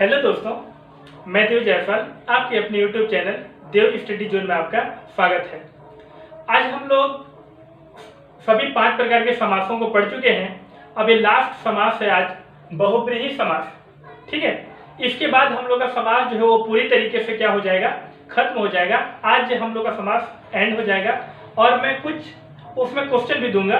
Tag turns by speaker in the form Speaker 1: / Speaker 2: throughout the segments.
Speaker 1: Hello दोस्तों, मैं देव जायसवाल आपके अपने यूट्यूब चैनल देव स्टडी जोन में आपका स्वागत है। आज हम लोग सभी 5 प्रकार के समासों को पढ़ चुके हैं। अब ये लास्ट समास है आज, बहुब्रीहि समास। ठीक है, इसके बाद हम लोग का समास जो है वो पूरी तरीके से क्या हो जाएगा, खत्म हो जाएगा। आज हम लोग का समास एंड हो जाएगा और मैं कुछ उसमें क्वेश्चन भी दूंगा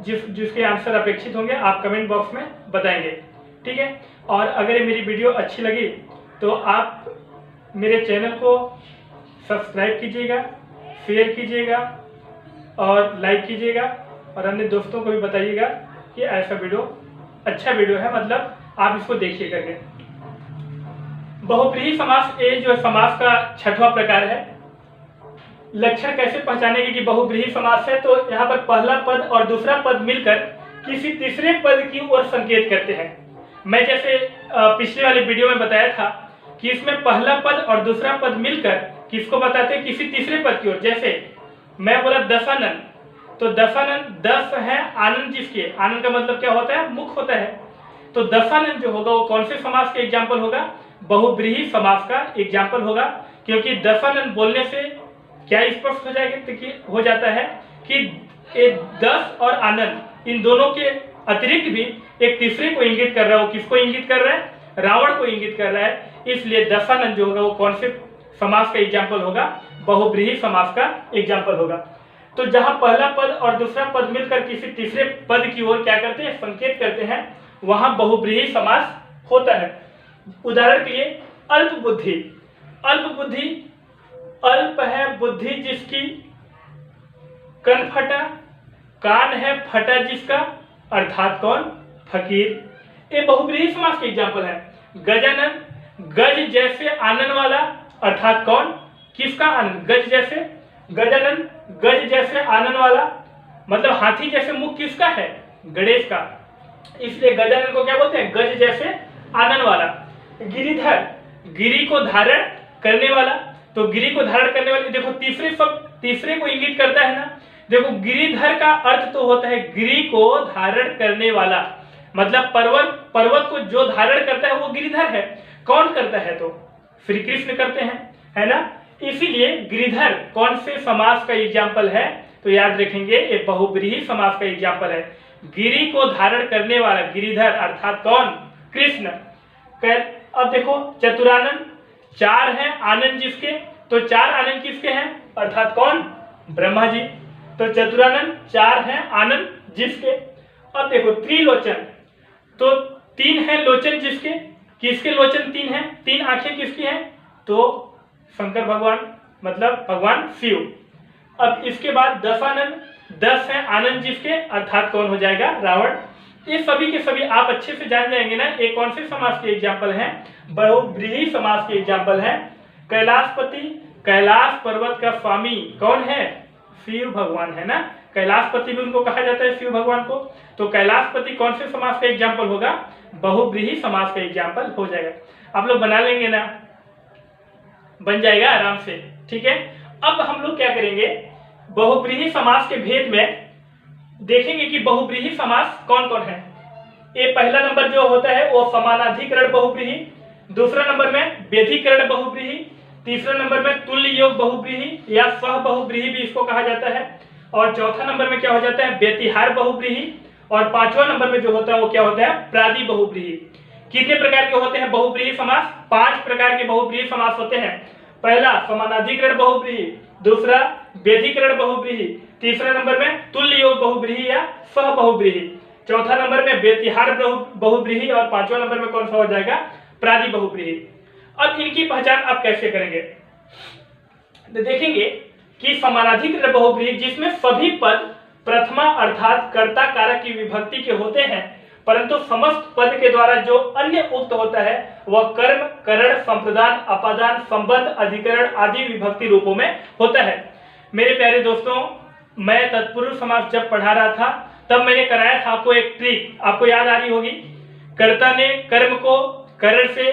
Speaker 1: जिसके आंसर अपेक्षित होंगे, आप कमेंट बॉक्स में बताएंगे। ठीक है, और अगर ये मेरी वीडियो अच्छी लगी तो आप मेरे चैनल को सब्सक्राइब कीजिएगा, शेयर कीजिएगा और लाइक कीजिएगा और अन्य दोस्तों को भी बताइएगा कि ऐसा वीडियो अच्छा वीडियो है, मतलब आप इसको देखिए करके। बहुब्रीहि समास ये जो समास का 6वां प्रकार है। लक्षण कैसे पहचानेंगे कि बहुब्रीहि समास है, तो यहाँ पर पहला पद और दूसरा पद मिलकर किसी तीसरे पद की ओर संकेत करते हैं। मैं जैसे पिछले वाले वीडियो में बताया था कि इसमें पहला पद और दूसरा पद मिलकर किसको बताते हैं, किसी तीसरे पद की ओर। जैसे मैं बोला दशानन, तो दशानन 10 है आनंद जिसके, आनंद का मतलब क्या होता है, मुख होता है। तो दशानन जो होगा वो कौन से समास का एग्जाम्पल होगा, बहुब्रीहि समास का एग्जाम्पल होगा। क्योंकि दशानन बोलने से क्या स्पष्ट हो जाएगा, हो जाता है कि 10 और आनंद इन दोनों के अतिरिक्त भी एक तीसरे को इंगित कर रहा है। वो किसको इंगित कर रहा है, रावण को इंगित कर रहा है। इसलिए दशानन जो होगा वो कौन से समास का एग्जाम्पल होगा, बहुब्रीहि समास का एग्जाम्पल होगा। तो जहां पहला पद और दूसरा पद मिलकर किसी तीसरे पद की ओर क्या करते हैं, संकेत करते हैं, वहां बहुब्रीहि समास होता है। उदाहरण के लिए अल्प बुद्धि, अल्प बुद्धि, अल्प है बुद्धि जिसकी, कन फटा, कान है फटा जिसका, अर्थात कौन, फकीर। ये बहुब्रीहि समास के एग्जाम्पल है। गजानन, गज जैसे आनन वाला, अर्थात कौन, किसका आनन, गज जैसे, गजानन गज जैसे आनन वाला, मतलब हाथी जैसे मुख किसका है, गणेश का। इसलिए गजानन को क्या बोलते हैं, गज जैसे आनन वाला। गिरिधर, गिरी को धारण करने वाला, तो गिरी को धारण करने वाले, देखो तीसरे शब्द तीसरे को इंगित करता है ना। देखो गिरिधर का अर्थ तो होता है गिरी को धारण करने वाला, मतलब पर्वत को जो धारण करता है वो गिरिधर है। कौन करता है, तो श्री कृष्ण करते हैं, है ना। इसीलिए गिरिधर कौन से समास का एग्जाम्पल है, तो याद रखेंगे ये बहुब्रीहि समास का एग्जाम्पल है। गिरी को धारण करने वाला गिरिधर अर्थात कौन, कृष्ण। अब देखो चतुरानन, 4 हैं आनंद जिसके, तो 4 आनंद किसके हैं, अर्थात कौन, ब्रह्मा जी। तो चतुरानन 4 हैं आनंद जिसके। अब देखो त्रिलोचन, तो 3 हैं लोचन जिसके, किसके लोचन 3 हैं, 3 आंखें किसकी हैं, तो शंकर भगवान, मतलब भगवान शिव। अब इसके बाद दशानन, 10 हैं आनंद जिसके, अर्थात कौन हो जाएगा, रावण। ये सभी के सभी आप अच्छे से जान जाएंगे ना, ये कौन से समास के एग्जाम्पल हैं, बहुब्रीहि समास के एग्जाम्पल हैं। कैलाशपति, कैलाश पर्वत का स्वामी कौन है, शिव भगवान, है ना। कैलाशपति भी उनको कहा जाता है, शिव भगवान को। तो कैलाशपति कौन से समास का एग्जाम्पल होगा, बहुब्रीहि समास का एग्जाम्पल हो जाएगा। आप लोग बना लेंगे ना, बन जाएगा आराम से। ठीक है, अब हम लोग क्या करेंगे, बहुब्रीहि समास के भेद में देखेंगे कि बहुब्रीहि समास कौन कौन है। ये पहला नंबर जो होता है वो समानाधिकरण बहुब्रीहि, दूसरा नंबर में व्यधिकरण बहुब्रीहि, तीसरा नंबर में तुल्य योग बहुब्रीहि या सह बहुब्रीहि भी इसको कहा जाता है, और चौथा नंबर में क्या हो जाता है, व्यतिहार बहुब्रीहि, और 5वां नंबर में जो होता है वो क्या होता है, प्रादि बहुब्रीहि। कितने प्रकार के होते हैं बहुब्रीहि समास, 5 प्रकार के बहुब्रीहि समास होते हैं। पहला समानाधिकरण बहुब्रीहि, दूसरा व्यधिकरण बहुब्रीहि, तीसरा नंबर में तुल्य योग बहुब्रीहि या सह बहुब्रीहि, चौथा नंबर में व्यतिहार बहुब्रीहि और 5वां नंबर में कौन सा हो जाएगा, प्रादि बहुब्रीहि। अब इनकी पहचान आप कैसे करेंगे, तो देखेंगे कि समानाधिकरण बहुब्रीहि जिसमें सभी पद प्रथमा अर्थात कर्ता कारक की विभक्ति के होते हैं, परंतु समस्त पद के द्वारा जो अन्य उक्त होता है वह कर्म, करण, संप्रदान, अपादान, संबंध, अधिकरण आदि विभक्ति रूपों में होता है। मेरे प्यारे दोस्तों, मैं तत्पुरुष समास जब पढ़ा रहा था तब मैंने कराया था आपको एक ट्रिक, आपको याद आ रही होगी। कर्ता ने कर्म को करण से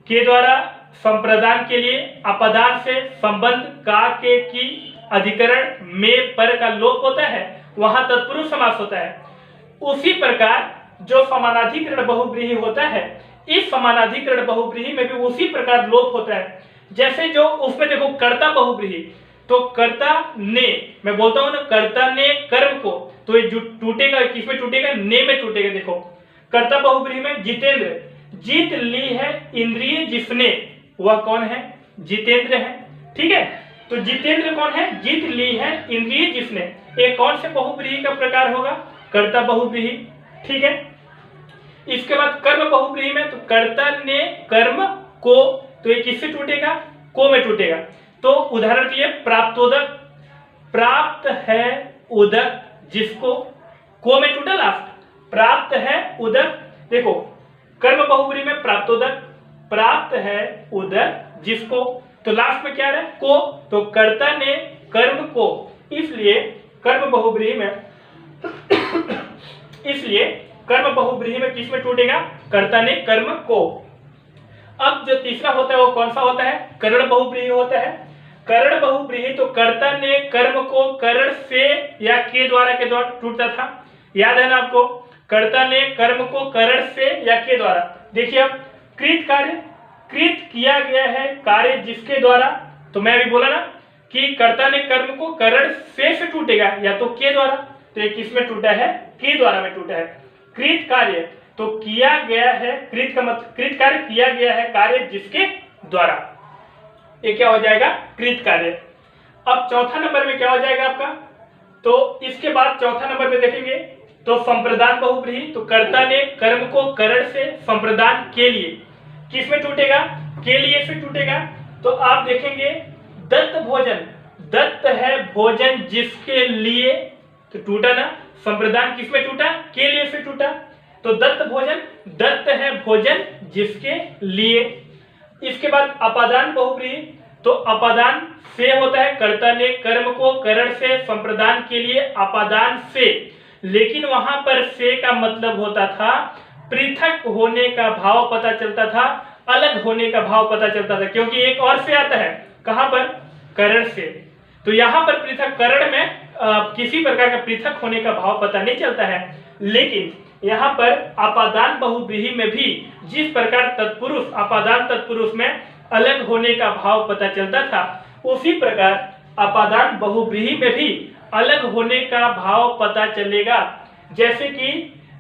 Speaker 1: के द्वारा, संप्रदान के लिए अपादान से, संबंध का के की, अधिकरण में पर का लोप होता है, वहां तत्पुरुष समास होता है। उसी प्रकार जो समानाधिकरण बहुब्रीहि होता है, इस समानाधिकरण बहुव्रीहि में भी उसी प्रकार लोप होता है। जैसे जो उसमें देखो कर्ता बहुव्रीहि, तो कर्ता ने, मैं बोलता हूं ना कर्ता ने कर्म को, तो ये टूटेगा, किसमें टूटेगा? ने में टूटेगा। देखो कर्ता बहुव्रीहि में जितेंद्र, जीत ली है इंद्रिय जिसने, वह कौन है? जितेंद्र है। ठीक है, तो जितेंद्र कौन है? जीत ली है इंद्रिय जिसने। ये कौन से बहुव्रीहि का प्रकार होगा? कर्ता बहुव्रीहि। ठीक है, इसके बाद कर्म बहुव्रीहि में, तो कर्ता ने कर्म को, तो ये किससे टूटेगा? को में टूटेगा। तो उदाहरण के लिए प्राप्तोदक, प्राप्त है उदक जिसको, को में टूटा लास्ट, प्राप्त है उदक। देखो कर्म बहुव्रीहि में प्राप्तोदक, प्राप्त है उदक जिसको, तो लास्ट में क्या है? को, तो कर्ता ने कर्म को, इसलिए कर्म बहुव्रीहि में इसलिए कर्म बहुव्रीहि में किस में टूटेगा? कर्ता ने कर्म को। अब जो तीसरा होता है वो कौन सा होता है? करण बहुव्रीहि होता है। करण बहुव्रीहि, तो कर्ता ने कर्म को करण से या के द्वारा टूटता था। याद है ना आपको? कर्ता ने कर्म को करण से या के द्वारा। देखिए अब कृत कार्य, कृत किया गया है कार्य जिसके द्वारा, तो मैं अभी बोला ना कि कर्ता ने कर्म को करण से टूटेगा या तो के द्वारा, तो ये किस में टूटा है? के द्वारा में टूटा है। कृत कार्य, तो किया गया है, कृत का मतलब कृत कार्य, किया गया है कार्य जिसके द्वारा, ये क्या हो जाएगा? कृत कार्य। अब चौथा नंबर में क्या हो जाएगा आपका? तो इसके बाद चौथा नंबर में देखेंगे तो संप्रदान बहुव्रीहि, तो कर्ता ने कर्म को करण से संप्रदान के लिए, किस में टूटेगा? के लिए से टूटेगा। तो आप देखेंगे दत्त भोजन, दत्त है भोजन जिसके लिए, तो टूटा ना, संप्रदान किस में टूटा? के लिए से टूटा। तो दत्त भोजन, दत्त है भोजन जिसके लिए। इसके बाद अपादान बहुव्रीहि, तो अपादान से होता है, कर्ता ने कर्म को करण से संप्रदान के लिए, अपादान से, लेकिन वहां पर से का मतलब होता था पृथक होने का भाव पता चलता था, अलग होने का भाव पता चलता था, क्योंकि एक और से आता है, कहां पर? करण से। तो यहां पर पृथक, करण में किसी प्रकार का पृथक होने का भाव पता नहीं चलता है, लेकिन यहाँ पर अपादान बहुव्रीहि में भी जिस प्रकार तत्पुरुष, अपादान तत्पुरुष में अलग होने का भाव पता चलता था, उसी प्रकार अपादान बहुव्रीहि में भी अलग होने का भाव पता चलेगा। जैसे कि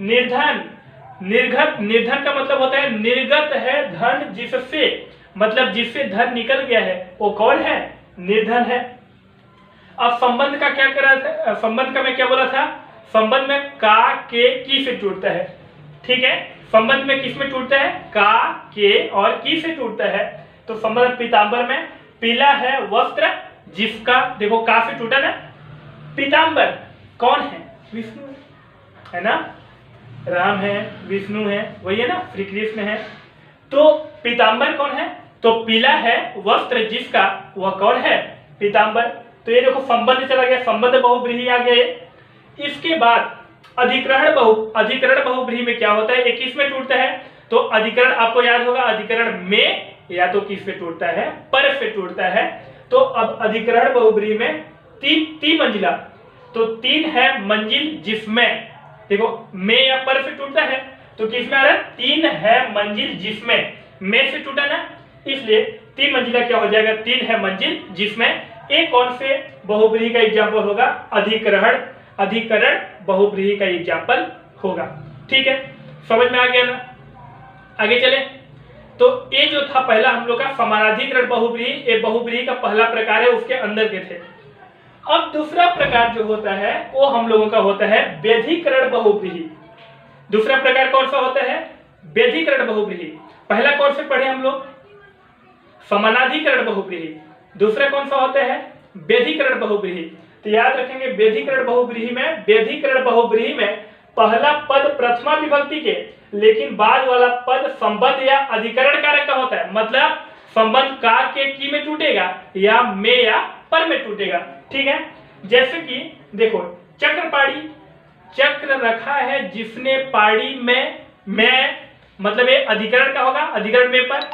Speaker 1: निर्धन, निर्गत, निर्धन का मतलब होता है निर्गत है धन जिससे, मतलब जिससे धन निकल गया है, वो कौन है? निर्धन है। अब संबंध का क्या करा था? संबंध का मैं क्या बोला था? संबंध में का, के, की से टूटता है। ठीक है, संबंध में किस में टूटता है? का, के और की से टूटता है। तो संबंध पीतांबर में, पीला है वस्त्र जिसका, देखो का से टूटा ना। पीतांबर कौन है? विष्णु है ना, राम है, विष्णु है, वही है ना, श्री कृष्ण है। तो पीतांबर कौन है? तो पीला है वस्त्र जिसका, वह कौन है? पीतांबर। तो ये देखो संबंध चला गया, संबंध बहुव्रीहि आ गए। इसके बाद अधिकरण बहुव्रीहि में क्या होता है? एक किस में टूटता है? तो अधिकरण आपको याद होगा, अधिकरण में या तो किस से टूटता है? पर से टूटता है। तो अब अधिकरण बहुव्रीहि में तीन मंजिला, तो तीन है मंजिल जिसमें, देखो में या पर से टूटता है, तो किस में आ रहा है? तीन है मंजिल जिसमें, में से टूटा ना, इसलिए तीन मंजिला क्या हो जाएगा? तीन है मंजिल जिसमें। एक कौन से बहुव्रीहि का एग्जाम्पल होगा? अधिकरण बहुव्रीहि का एग्जाम्पल होगा। ठीक है, समझ में आ गया ना? आगे चले। तो ये जो था पहला हम लोग का समानाधिकरण बहुव्रीहि, ये बहुव्रीहि का पहला प्रकार है, उसके अंदर के थे। अब दूसरा प्रकार जो होता है वो हम लोगों का होता है व्यधिकरण बहुव्रीहि। दूसरा प्रकार कौन सा होता है? व्यधिकरण बहुव्रीहि। पहला कौन से पढ़े हम लोग? समानाधिकरण बहुव्रीहि। दूसरा कौन सा होता है? व्यधिकरण बहुव्रीहि। तो याद रखेंगे व्यधिकरण बहुव्रीहि में पहला पद प्रथमा विभक्ति के, लेकिन बाद वाला पद संबंध या अधिकरण कारक का होता है, मतलब संबंध का के की में टूटेगा या में या पर में टूटेगा। ठीक है, जैसे कि देखो चक्रपाणी, चक्र रखा है जिसने पाड़ी में मतलब ये अधिकरण का होगा, अधिकरण में पर।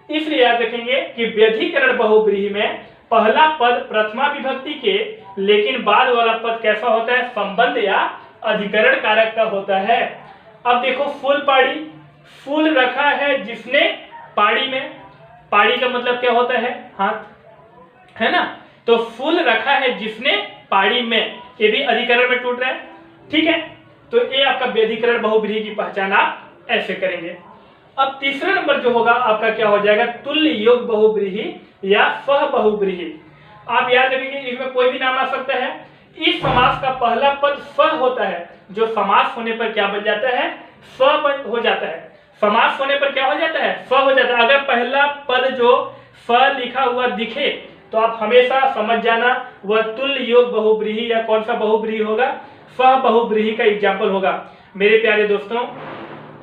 Speaker 1: इसलिए याद रखेंगे कि व्यधिकरण बहुव्रीहि में पहला पद प्रथमा विभक्ति के, लेकिन बाद वाला पद कैसा होता है? संबंध या अधिकरण कारक का होता है। अब देखो फूल रखा है जिसने पाड़ी में, पाड़ी का मतलब क्या होता है, हाथ, है ना। तो फूल रखा है जिसने पाड़ी में, ये भी अधिकरण में टूट रहा है, ठीक है। तो ये आपका व्यधिकरण बहुव्रीहि की पहचान आप ऐसे करेंगे। अब तीसरा नंबर जो होगा आपका क्या हो जाएगा, तुल्य योग बहुव्रीहि या सह बहुव्रीहि। आप याद रखिए इसमें कोई भी नाम आ सकता है। इस समास का पहला पद स होता है, जो समास होने पर क्या बन जाता है, स हो जाता है। समास होने पर क्या हो जाता है, स हो जाता है। अगर पहला पद जो स लिखा हुआ दिखे तो आप हमेशा समझ जाना वह तुल्य योग बहुव्रीहि या कौन सा बहुव्रीहि होगा, सह बहुव्रीहि का एग्जाम्पल होगा। मेरे प्यारे दोस्तों,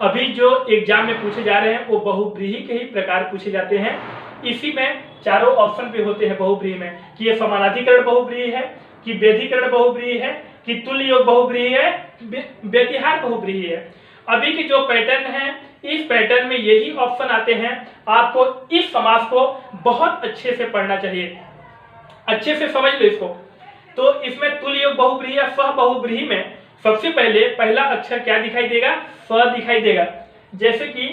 Speaker 1: अभी जो एग्जाम में पूछे जा रहे हैं वो बहुव्रीहि के ही प्रकार पूछे जाते हैं। इसी में चारों ऑप्शन पे होते हैं बहुव्रीहि में, कि ये समानाधिकरण बहुव्रीहि है, कि व्यधिकरण बहुव्रीहि है, कि तुल्य योग बहुव्रीहि है, व्यतिहार बहुव्रीहि है। अभी की जो पैटर्न है, इस पैटर्न में यही ऑप्शन आते हैं। आपको इस समास को बहुत अच्छे से पढ़ना चाहिए, अच्छे से समझ लो इसको। तो इसमें तुल्य योग बहुव्रीहि या सह बहुव्रीहि में सबसे पहले पहला अक्षर क्या दिखाई देगा, स दिखाई देगा। जैसे कि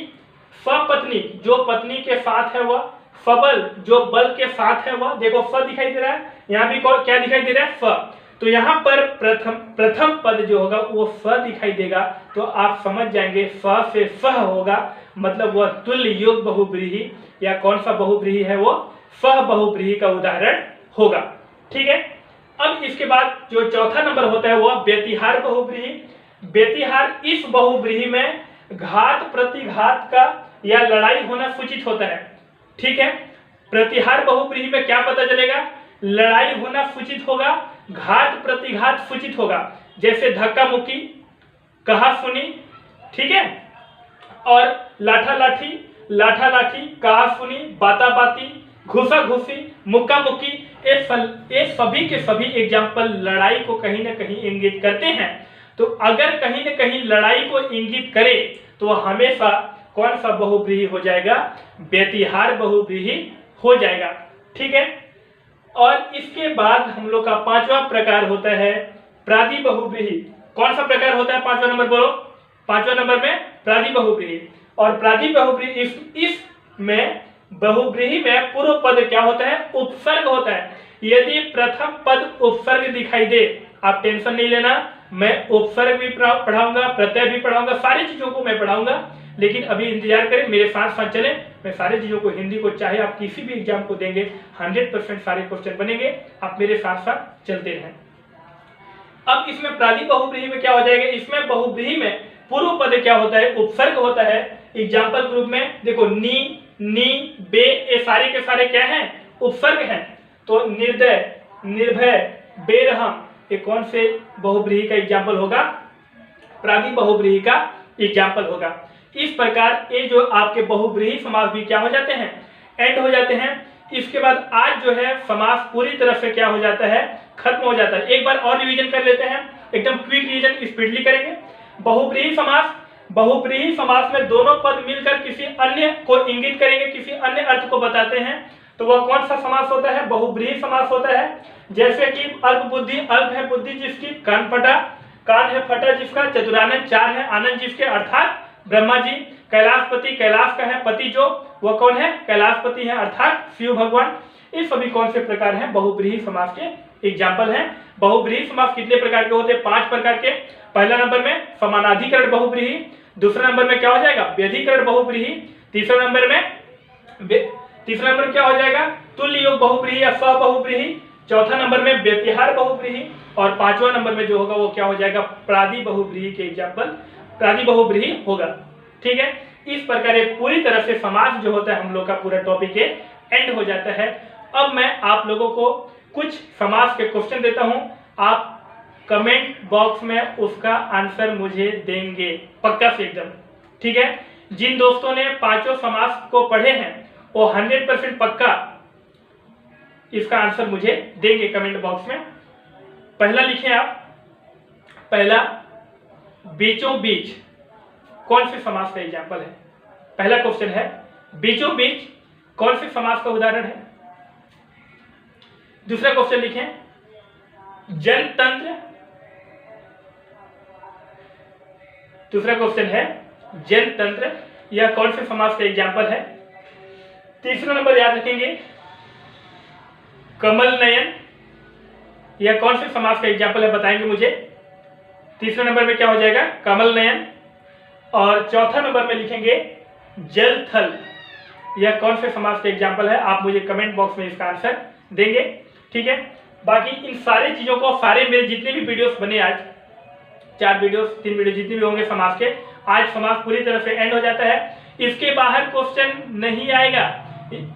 Speaker 1: सपत्नी, जो पत्नी के साथ है वह, सबल, जो बल के साथ है वह, देखो स दिखाई दे रहा है, यहाँ भी क्या दिखाई दे रहा है, स। तो यहाँ पर प्रथम पद जो होगा वो स दिखाई देगा, तो आप समझ जाएंगे स से सह होगा, मतलब वह तुल्य योग बहुव्रीहि या कौन सा बहुव्रीहि है, वो सह बहुव्रीहि का उदाहरण होगा, ठीक है। अब इसके बाद जो चौथा नंबर होता है वह व्यतिहार बहुव्रीहि। व्यतिहार इस बहुव्रीहि में घात प्रतिघात का या लड़ाई होना सूचित होता है, ठीक है। प्रतिहार बहुव्रीहि में क्या पता चलेगा, लड़ाई होना सूचित होगा, घात प्रतिघात सूचित होगा, जैसे धक्का मुक्की, कहा सुनी, ठीक है, और लाठा लाठी, लाठा लाठी, कहा सुनी, बाता बाती, घुसा घुसी, मुक्का मुक्की, ये सभी के सभी एग्जाम्पल लड़ाई को कहीं ना कहीं इंगित करते हैं। तो अगर कहीं ना कहीं लड़ाई को इंगित करे तो वह हमेशा कौन सा बहुव्रीहि हो जाएगा, व्यतिहार बहुव्रीहि हो जाएगा, ठीक है। और इसके बाद हम लोग का पांचवा प्रकार होता है प्रादि बहुव्रीहि। कौन सा प्रकार होता है, पांचवा नंबर बोलो, पांचवा नंबर में प्रादि बहुव्रीहि। और प्रादि बहुव्रीहि इस में बहुव्रीहि में पूर्व पद क्या होता है, उपसर्ग होता है। यदि प्रथम पद उपसर्ग दिखाई दे, आप टेंशन नहीं लेना, मैं उपसर्ग भी पढ़ाऊंगा, प्रत्यय भी पढ़ाऊंगा, सारी चीजों को मैं पढ़ाऊंगा, लेकिन अभी इंतजार करें, मेरे साथ साथ चले। मैं सारी चीजों को, हिंदी को चाहे आप किसी भी एग्जाम को देंगे 100% सारे क्वेश्चन बनेंगे, आप मेरे साथ साथ चलते रहें। अब इसमें प्रादि बहुव्रीहि में क्या हो जाएगा, इसमें बहुव्रीहि में पूर्व पद क्या होता है, उपसर्ग होता है। एग्जाम्पल ग्रुप में देखो नी, नी, बे, ये सारे के सारे क्या हैं, उपसर्ग हैं। तो निर्दय, निर्भय, बेरहम, ये कौन से बहुव्रीहि का एग्जाम्पल होगा, प्रादि बहुव्रीहि का एग्जाम्पल होगा। इस प्रकार ये जो आपके बहुव्रीहि समास भी क्या हो जाते हैं, एंड हो जाते हैं। इसके बाद आज जो है समास पूरी तरह से क्या हो जाता है, खत्म हो जाता है। एक बार और रिवीजन कर लेते हैं, एकदम क्विक रिवीजन स्पीडली करेंगे। बहुव्रीहि समास, बहुव्रीहि समास में दोनों पद मिलकर किसी अन्य को इंगित करेंगे, किसी अन्य अर्थ को बताते हैं, तो वह कौन सा समास होता है, बहुव्रीहि समास होता है। जैसे कि अल्प बुद्धि, अल्प है बुद्धि जिसकी, कान फटा, कान है फटा जिसका, चतुरानंद चार है, आनंद जिसके अर्थात ब्रह्मा जी, कैलाशपति, कैलाश का है पति जो, वह कौन है, कैलाशपति है अर्थात शिव भगवान। ये सभी कौन से प्रकार हैं, बहुव्रीहि समास के एग्जाम्पल हैं। बहुव्रीहि समास कितने प्रकार के होते हैं, 5 प्रकार के। पहला नंबर में समानाधिकरण बहुव्रीहि, दूसरा नंबर में क्या हो जाएगा, व्यधिकरण बहुव्रीहि, तीसरा नंबर क्या हो जाएगा, तुल्य योग बहुव्रीहि या सह बहुव्रीहि, चौथा नंबर में व्यतिहार बहुव्रीहि, और पांचवा नंबर में जो होगा वो क्या हो जाएगा, प्रादि बहुव्रीहि के एग्जाम्पल प्रादि बहुव्रीहि होगा, ठीक है। इस प्रकार पूरी तरह से समास जो होता है हम लोग का पूरा टॉपिक एंड हो जाता है। अब मैं आप लोगों को कुछ समास के क्वेश्चन देता हूं, आप कमेंट बॉक्स में उसका आंसर मुझे देंगे पक्का से एकदम, ठीक है। जिन दोस्तों ने पांचों समास को पढ़े हैं वो 100% पक्का इसका आंसर मुझे देंगे कमेंट बॉक्स में। पहला लिखें आप, पहला बीचों बीच कौन से समास का एग्जाम्पल है, पहला क्वेश्चन है बीचों बीच कौन से समास का उदाहरण है। दूसरा क्वेश्चन लिखें जनतंत्र, दूसरा क्वेश्चन है जनतंत्र यह कौन से समास का एग्जाम्पल है। तीसरा नंबर याद रखेंगे कमल नयन, यह कौन से समास का एग्जाम्पल है बताएंगे मुझे। तीसरे नंबर में क्या हो जाएगा कमल नयन। और चौथा नंबर में लिखेंगे जल थल, यह कौन से समास का एग्जाम्पल है। आप मुझे कमेंट बॉक्स में इसका आंसर देंगे, ठीक है। बाकी इन सारी चीजों को, सारे मेरे जितने भी वीडियोस बने आज 4 वीडियोस 3 वीडियो जितने भी होंगे समास के, आज समास पूरी तरह से एंड हो जाता है। इसके बाहर क्वेश्चन नहीं आएगा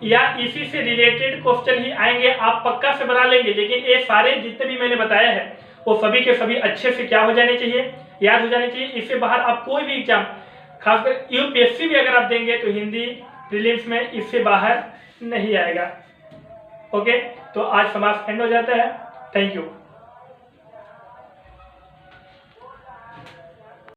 Speaker 1: या इसी से रिलेटेड क्वेश्चन ही आएंगे, आप पक्का से बना लेंगे। लेकिन ये सारे जितने भी मैंने बताया है वो सभी के सभी अच्छे से क्या हो जाने चाहिए, याद हो जाने चाहिए। इससे बाहर आप कोई भी एग्जाम, खासकर यूपीएससी भी अगर आप देंगे तो हिंदी प्रीलिम्स में इससे बाहर नहीं आएगा। ओके, तो आज समास एंड हो जाता है। Thank you.